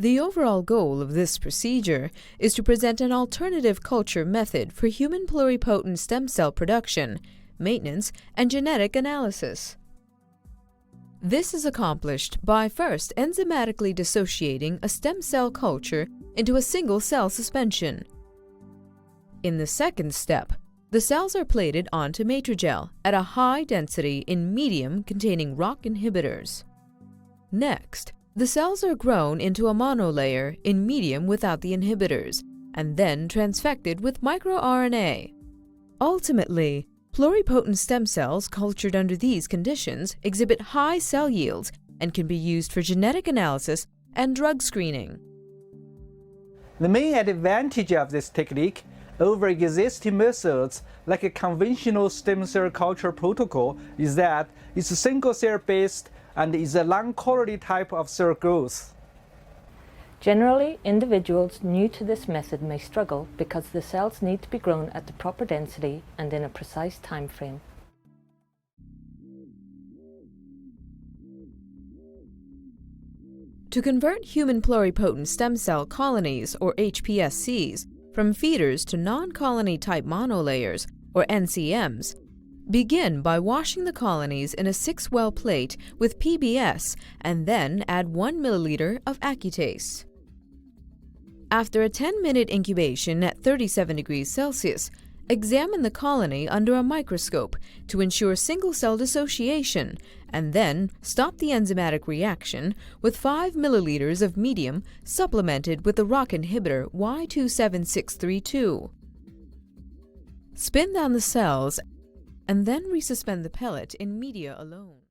The overall goal of this procedure is to present an alternative culture method for human pluripotent stem cell production, maintenance, and genetic analysis. This is accomplished by first enzymatically dissociating a stem cell culture into a single cell suspension. In the second step, the cells are plated onto matrigel at a high density in medium containing ROCK inhibitors. Next, the cells are grown into a monolayer in medium without the inhibitors, and then transfected with microRNA. Ultimately, pluripotent stem cells cultured under these conditions exhibit high cell yields and can be used for genetic analysis and drug screening. The main advantage of this technique over existing methods like a conventional stem cell culture protocol is that it's single-cell based and is a long-quality type of cell growth. Generally, individuals new to this method may struggle because the cells need to be grown at the proper density and in a precise time frame. To convert human pluripotent stem cell colonies, or hPSCs, from feeders to non-colony type monolayers, or NCMs, begin by washing the colonies in a 6-well plate with PBS and then add 1 milliliter of Accutase. After a 10-minute incubation at 37 degrees Celsius, examine the colony under a microscope to ensure single-cell dissociation, and then stop the enzymatic reaction with 5 milliliters of medium supplemented with the ROCK inhibitor Y27632. Spin down the cells and then resuspend the pellet in media alone.